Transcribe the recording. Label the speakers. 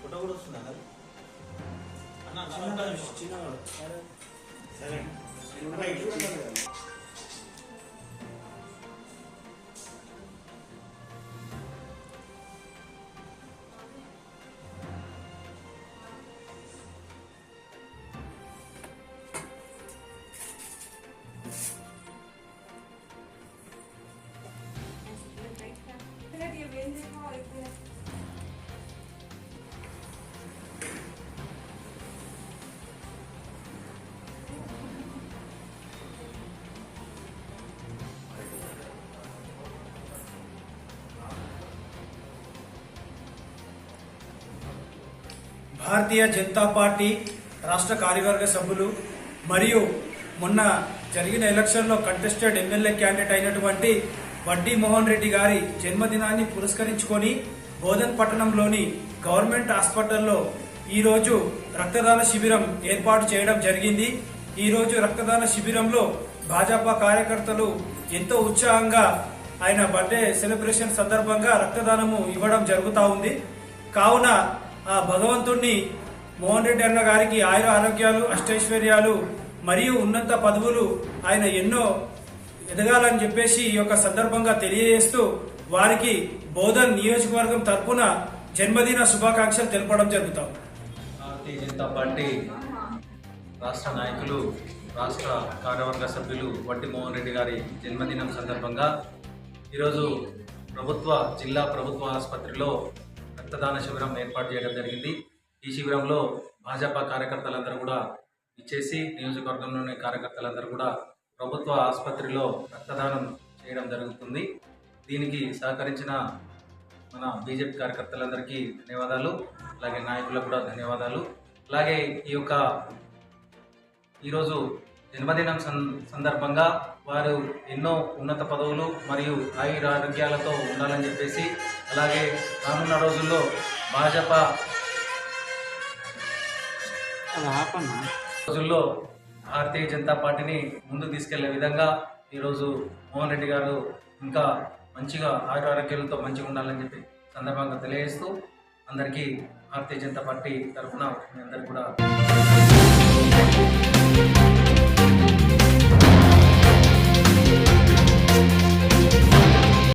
Speaker 1: Photo కూడా వస్తుందా సరే
Speaker 2: భారతీయ జనతా పార్టీ రాష్ట్ర కార్యవర్గ సభ్యులు మరియు మొన్న జరిగిన ఎలక్షన్లో కంటెస్టెడ్ ఎమ్మెల్యే క్యాండిడేట్ అయినటువంటి వడ్డీ మోహన్ రెడ్డి గారి జన్మదినాన్ని పురస్కరించుకొని బోధన్ పట్టణంలోని గవర్నమెంట్ హాస్పిటల్లో ఈరోజు రక్తదాన శిబిరం ఏర్పాటు చేయడం జరిగింది. ఈరోజు రక్తదాన శిబిరంలో భాజపా కార్యకర్తలు ఎంతో ఉత్సాహంగా ఆయన బర్త్డే సెలబ్రేషన్ సందర్భంగా రక్తదానము ఇవ్వడం జరుగుతూ ఉంది. కావున ఆ భగవంతుణ్ణి మోహన్ రెడ్డి అన్న గారికి ఆయుర ఆరోగ్యాలు, అష్టైశ్వర్యాలు మరియు ఉన్నత పదవులు ఆయన ఎన్నో ఎదగాలని చెప్పేసి ఈ యొక్క సందర్భంగా తెలియజేస్తూ వారికి బోధన్ నియోజకవర్గం తరఫున జన్మదిన శుభాకాంక్షలు తెలపడం జరుగుతాం.
Speaker 3: భారతీయ జనతా పార్టీ రాష్ట్ర నాయకులు, రాష్ట్ర కార్యవర్గ సభ్యులు వడ్డీ మోహన్ రెడ్డి గారి జన్మదినం సందర్భంగా ఈరోజు జిల్లా ప్రభుత్వ ఆసుపత్రిలో రక్తదాన శిబిరం ఏర్పాటు చేయడం జరిగింది. ఈ శిబిరంలో భాజపా కార్యకర్తలందరూ కూడా ఇచ్చేసి నియోజకవర్గంలోని కార్యకర్తలందరూ కూడా ప్రభుత్వ ఆసుపత్రిలో రక్తదానం చేయడం జరుగుతుంది. దీనికి సహకరించిన మన బీజేపీ కార్యకర్తలందరికీ ధన్యవాదాలు, అలాగే నాయకులకు కూడా ధన్యవాదాలు. అలాగే ఈరోజు జన్మదినం సందర్భంగా వారు ఎన్నో ఉన్నత పదవులు మరియు ఆరోగ్యాలతో ఉండాలని చెప్పేసి, అలాగే రానున్న రోజుల్లో భాజపా భారతీయ జనతా పార్టీని ముందుకు తీసుకెళ్లే విధంగా ఈరోజు మోహన్ రెడ్డి గారు ఇంకా మంచిగా ఆరోగ్యాలతో మంచిగా ఉండాలని చెప్పి సందర్భంగా తెలియజేస్తూ అందరికీ భారతీయ జనతా పార్టీ తరఫున మీ అందరికీ కూడా